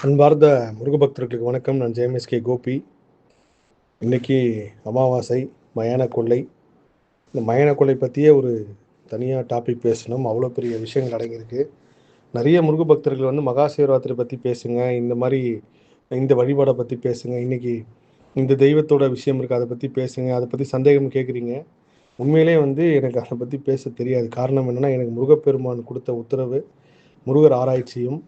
அன்பார்ந்த முருக பக்தர்களுக்கு வணக்கம். நான் ஜேஎம்எஸ்கே கோபி. இன்னைக்கு அமாவாசை, மயான கொள்ளை. இந்த மயான கொள்ளை பற்றியே ஒரு தனியாக டாபிக் பேசணும். அவ்வளோ பெரிய விஷயங்கள் அடங்கியிருக்கு. நிறைய முருக பக்தர்கள் வந்து மகா சிவராத்திரி பற்றி பேசுங்க, இந்த மாதிரி இந்த வழிபாடை பற்றி பேசுங்க, இன்னைக்கு இந்த தெய்வத்தோட விஷயம் இருக்குது அதை பற்றி பேசுங்க, அதை பற்றி சந்தேகம் கேட்குறீங்க. உண்மையிலே வந்து எனக்கு அதை பற்றி பேச தெரியாது. காரணம் என்னென்னா, எனக்கு முருகப்பெருமான் கொடுத்த உத்தரவு முருகர் ஆராய்ச்சியும்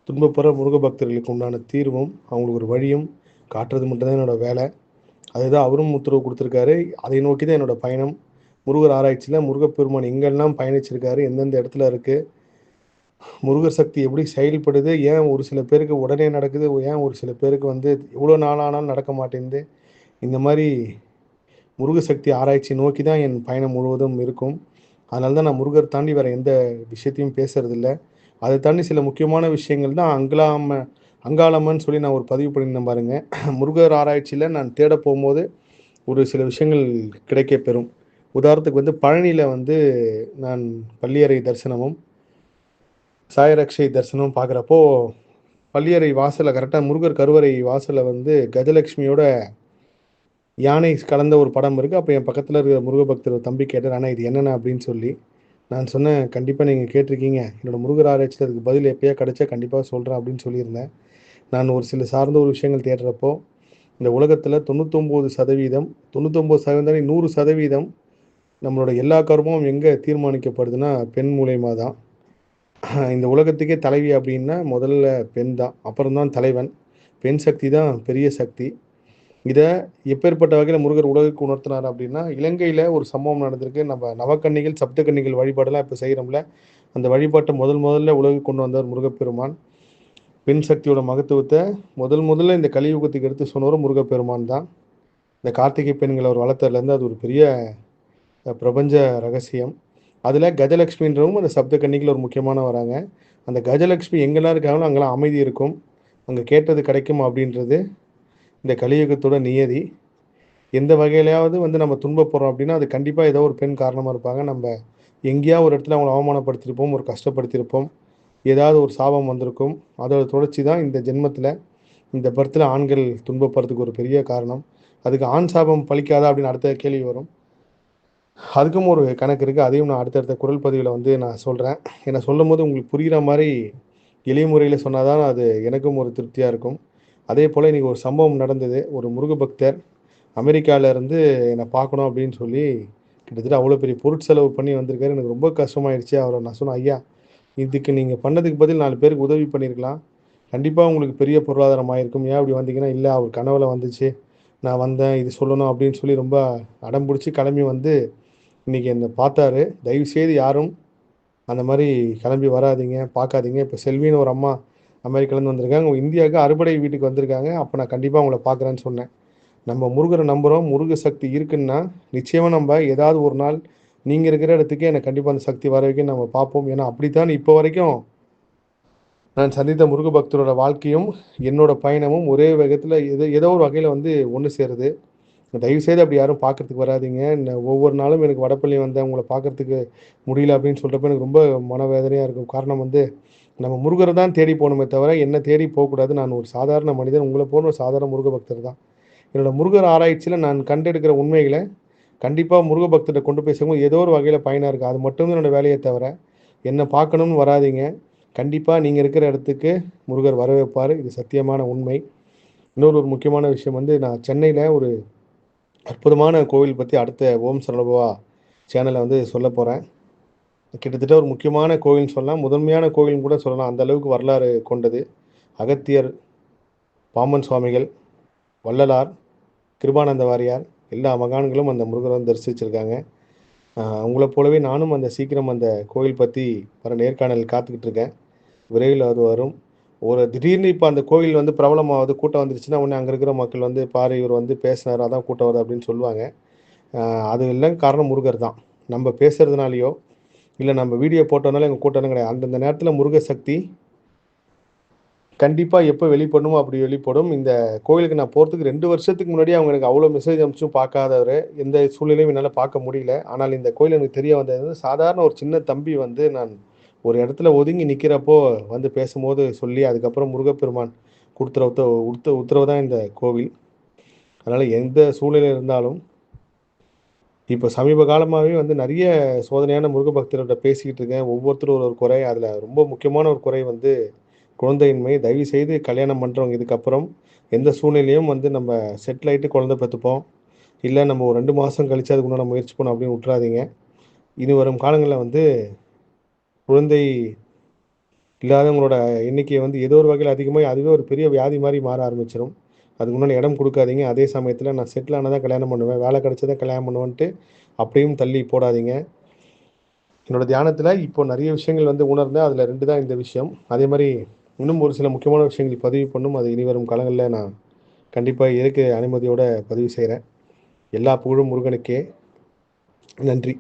துன்பப்படுற முருக பக்தர்களுக்கு உண்டான தீர்வும் அவங்களுக்கு ஒரு வழியும் காட்டுறது மட்டும்தான் என்னோட வேலை. அதுதான் அவரும் உத்தரவு கொடுத்துருக்காரு. அதை நோக்கி தான் என்னோட பயணம். முருகர் ஆராய்ச்சியில் முருகப்பெருமான் எங்கெல்லாம் பயணிச்சிருக்காரு, எந்தெந்த இடத்துல இருக்குது, முருகர் சக்தி எப்படி செயல்படுது, ஏன் ஒரு சில பேருக்கு உடனே நடக்குது, ஏன் ஒரு சில பேருக்கு வந்து எவ்வளோ நாளானாலும் நடக்க மாட்டேங்குது, இந்த மாதிரி முருக சக்தி ஆராய்ச்சி நோக்கி தான் என் பயணம் முழுவதும் இருக்கும். அதனால தான் நான் முருகர் தாண்டி வேறு எந்த விஷயத்தையும் பேசுறதில்ல. அதை தாண்டி சில முக்கியமான விஷயங்கள் தான் அங்காளம்மன்னு சொல்லி நான் ஒரு பதிவு பண்ணியிருந்தேன் பாருங்க. முருகர் ஆராய்ச்சியில் நான் தேட போகும்போது ஒரு சில விஷயங்கள் கிடைக்க பெறும். உதாரணத்துக்கு வந்து பழனியில் வந்து நான் பள்ளியறை தரிசனமும் சாயரக்ஷை தரிசனமும் பார்க்குறப்போ, பள்ளியறை வாசலில் கரெக்டாக முருகர் கருவறை வாசலில் வந்து கஜலட்சுமியோட யானை கலந்த ஒரு படம் இருக்குது. அப்போ என் பக்கத்தில் இருக்கிற முருக பக்தர் தம்பி கேட்டார், ஆனால் இது என்னென்ன அப்படின்னு சொல்லி. நான் சொன்னேன், கண்டிப்பாக நீங்கள் கேட்டிருக்கீங்க, என்னோட முருகர் ஆராய்ச்சியில் அதுக்கு பதில் எப்போயா கிடைச்சா கண்டிப்பாக சொல்கிறேன் அப்படின்னு சொல்லியிருந்தேன். நான் ஒரு சில சார்ந்த ஒரு விஷயங்கள் தேடுறப்போ, இந்த உலகத்தில் 99% 99% 100% நம்மளோட எல்லா கர்மமும் எங்கே தீர்மானிக்கப்படுதுன்னா பெண் மூலயமா தான். இந்த உலகத்துக்கே தலைவி அப்படின்னா முதல்ல பெண் தான், அப்புறம் தான் தலைவன். பெண் சக்தி தான் பெரிய சக்தி. இதை எப்பேற்பட்ட வகையில் முருகர் உலகுக்கு உணர்த்தினார் அப்படின்னா, இலங்கையில் ஒரு சம்பவம் நடந்திருக்கு. நம்ம நவக்கன்னிகள் சப்தக்கன்னிகள் வழிபாடெல்லாம் இப்போ செய்கிறோம்ல, அந்த வழிபாட்டை முதல்ல உலகுக்கு கொண்டு வந்தார் முருகப்பெருமான். பெண் சக்தியோட மகத்துவத்தை முதல்ல இந்த கலியுகத்துக்கு எடுத்து சொன்னவரும் முருகப்பெருமான் தான். இந்த கார்த்திகை பெண்களை ஒரு வளர்த்ததுலேருந்து அது ஒரு பெரிய பிரபஞ்ச ரகசியம். அதில் கஜலட்சுமின்றவும் அந்த சப்தக்கன்னிகள் ஒரு முக்கியமான வராங்க. அந்த கஜலட்சுமி எங்கெல்லாம் இருக்காங்களோ அங்கெல்லாம் அமைதி இருக்கும், அங்கே கேட்டது கிடைக்கும் அப்படின்றது இந்த கலியுகத்தோட நியதி. எந்த வகையிலையாவது வந்து நம்ம துன்பப்படுறோம் அப்படின்னா அது கண்டிப்பாக ஏதோ ஒரு பெண் காரணமாக இருப்பாங்க. நம்ம எங்கேயாவது ஒரு இடத்துல அவங்கள அவமானப்படுத்தியிருப்போம், ஒரு கஷ்டப்படுத்தியிருப்போம், ஏதாவது ஒரு சாபம் வந்திருக்கும். அதோட தொடர்ச்சி தான் இந்த ஜென்மத்தில், இந்த பர்த்தில் ஆண்கள் துன்பப்படுறதுக்கு ஒரு பெரிய காரணம். அதுக்கு ஆண் சாபம் பலிக்காதா அப்படின்னு அடுத்த கேள்வி வரும். அதுக்கும் ஒரு கணக்கு இருக்குது. அதையும் நான் அடுத்தடுத்த குரல் பதிவில் வந்து நான் சொல்கிறேன். ஏன்னா சொல்லும் போது உங்களுக்கு புரிகிற மாதிரி எளிய முறையில் சொன்னால் தான் அது எனக்கும் ஒரு திருப்தியாக இருக்கும். அதே போல் இன்றைக்கி ஒரு சம்பவம் நடந்தது. ஒரு முருக பக்தர் அமெரிக்காவிலேருந்து என்னை பார்க்கணும் அப்படின்னு சொல்லி கிட்டத்தட்ட அவ்வளோ பெரிய பொருட்செலவு பண்ணி வந்திருக்காரு. எனக்கு ரொம்ப கஷ்டமாயிடுச்சு. அவரை நான் சொன்னேன், ஐயா இதுக்கு நீங்கள் பண்ணதுக்கு பதில் 4 பேருக்கு உதவி பண்ணியிருக்கலாம், கண்டிப்பாக உங்களுக்கு பெரிய பொருளாதாரம் ஆகிருக்கும், ஏன் அப்படி வந்தீங்கன்னா, இல்லை அவர் கனவுல வந்துச்சு, நான் வந்தேன், இது சொல்லணும் அப்படின்னு சொல்லி ரொம்ப அடம் பிடிச்சி கிளம்பி வந்து இன்றைக்கி என்னை பார்த்தாரு. தயவுசெய்து யாரும் அந்த மாதிரி கிளம்பி வராதிங்க, பார்க்காதீங்க. இப்போ செல்வின்னு ஒரு அம்மா அமெரிக்காலேருந்து வந்திருக்காங்க, அவங்க இந்தியாவுக்கு அறுபடை வீட்டுக்கு வந்திருக்காங்க, அப்போ நான் கண்டிப்பாக அவங்கள பார்க்குறேன்னு சொன்னேன். நம்ம முருகரை நம்புகிறோம், முருக சக்தி இருக்குன்னா நிச்சயமாக நம்ம ஏதாவது ஒரு நாள் நீங்கள் இருக்கிற இடத்துக்கே எனக்கு கண்டிப்பாக அந்த சக்தி வர வைக்க நம்ம பார்ப்போம். ஏன்னா அப்படித்தான் இப்போ வரைக்கும் நான் சந்தித்த முருக பக்தரோட வாழ்க்கையும் என்னோட பயணமும் ஒரே வேகத்தில் ஏதோ ஒரு வகையில் வந்து ஒன்று சேருது. தயவுசெய்து அப்படி யாரும் பார்க்கறதுக்கு வராதிங்க. ஒவ்வொரு நாளும் எனக்கு வடப்பள்ளி வந்தேன், உங்களை பார்க்கறதுக்கு முடியல அப்படின்னு சொல்கிறப்ப எனக்கு ரொம்ப மனவேதனையாக இருக்கும். காரணம் வந்து நம்ம முருகரை தான் தேடி போகணுமே தவிர என்னை தேடி போகக்கூடாது. நான் ஒரு சாதாரண மனிதன், உங்களை போன்ற ஒரு சாதாரண முருக பக்தர் தான். என்னோடய முருகர் ஆராய்ச்சியில் நான் கண்டெடுக்கிற உண்மைகளை கண்டிப்பாக முருக பக்தர்கிட்ட கொண்டு போய் சேர்க்கும் ஏதோ ஒரு வகையில் பயனாக இருக்குது. அது மட்டும்தான் என்னோடய வேலையை தவிர என்னை பார்க்கணும்னு வராதிங்க. கண்டிப்பாக நீங்கள் இருக்கிற இடத்துக்கு முருகர் வர வைப்பார். இது சத்தியமான உண்மை. ஒரு முக்கியமான விஷயம் வந்து, நான் சென்னையில் ஒரு அற்புதமான கோவில் பற்றி அடுத்த ஓம் சரவணபவா சேனலை வந்து சொல்ல போகிறேன். கிட்டத்தட்ட ஒரு முக்கியமான கோவில்னு சொல்லலாம், முதன்மையான கோவில்னு கூட சொல்லலாம். அந்த அளவுக்கு வரலாறு கொண்டது. அகத்தியர், பாம்பன் சுவாமிகள், வள்ளலார், கிருபானந்த வாரியார் எல்லா மகான்களும் அந்த முருகரை வந்து தரிசிச்சிருக்காங்க. உங்களை போலவே நானும் அந்த சீக்கிரம் அந்த கோவில் பற்றி வர நேர்காணல் காத்துக்கிட்டு இருக்கேன். விரைவில் அது வரும். ஒரு திடீர்னு இப்போ அந்த கோவில் வந்து பிரபலமாவது, கூட்டம் வந்துருச்சுன்னா உடனே அங்கே இருக்கிற மக்கள் வந்து பாரு இவர் வந்து பேசினார், அதான் கூட்டம் வருது அப்படின்னு சொல்லுவாங்க. அது எல்லாம் காரணம் முருகர் தான். நம்ம பேசுகிறதுனாலையோ இல்லை நம்ம வீடியோ போட்டோனால எங்கள் கூட்டம் கிடையாது. அந்தந்த நேரத்தில் முருக சக்தி கண்டிப்பாக எப்போ வெளிப்படணுமோ அப்படி வெளிப்படும். இந்த கோவிலுக்கு நான் போகிறதுக்கு 2 வருஷத்துக்கு முன்னாடியே அவங்க எனக்கு அவ்வளோ மெசேஜ் அனுப்பிச்சும் பார்க்காதவர், எந்த சூழ்நிலையும் என்னால் பார்க்க முடியல. ஆனால் இந்த கோயில் எனக்கு தெரிய வந்தது சாதாரண ஒரு சின்ன தம்பி வந்து நான் ஒரு இடத்துல ஒதுங்கி நிற்கிறப்போ வந்து பேசும்போது சொல்லி, அதுக்கப்புறம் முருகப்பெருமான் கொடுத்துற உத்தரவு தான் இந்த கோவில். அதனால் எந்த சூழ்நிலை இருந்தாலும் இப்போ சமீப காலமாகவே வந்து நிறைய சோதனையான முருக பக்தர்கிட்ட பேசிக்கிட்டு இருக்கேன். ஒவ்வொருத்தரும் ஒரு ஒரு குறை. அதில் ரொம்ப முக்கியமான ஒரு குறை வந்து குழந்தையின்மை. தயவு செய்து கல்யாணம் பண்ணுறவங்க இதுக்கப்புறம் எந்த சூழ்நிலையும் வந்து நம்ம செட்டில் ஆகிட்டு குழந்தை பெற்றுப்போம், இல்லை நம்ம ஒரு 2 மாதம் கழிச்சு அதுக்கு உண்டான முயற்சி பண்ணோம் அப்படின்னு விட்றாதீங்க. இனி வரும் காலங்களில் வந்து குழந்தை இல்லாதவங்களோட எண்ணிக்கை வந்து ஏதோ ஒரு வகையில் அதிகமாக அதுவே ஒரு பெரிய வியாதி மாதிரி மாற ஆரம்பிச்சிடும். அதுக்கு முன்னாடி இடம் கொடுக்காதீங்க. அதே சமயத்தில் நான் செட்டில் ஆனால் தான் கல்யாணம் பண்ணுவேன், வேலை கிடைச்சா தான் கல்யாணம் பண்ணுவேன்ட்டு அப்படியும் தள்ளி போடாதீங்க. என்னோட தியானத்தில் இப்போ நிறைய விஷயங்கள் வந்து உணர்ந்தேன். அதில் 2 தான் இந்த விஷயம். அதே மாதிரி இன்னும் ஒரு சில முக்கியமான விஷயங்கள் பதிவு பண்ணும். அது இனி வரும் காலங்களில் நான் கண்டிப்பாக இயற்கை அனுமதியோடு பதிவு செய்கிறேன். எல்லா புகழும் முருகனுக்கே. நன்றி.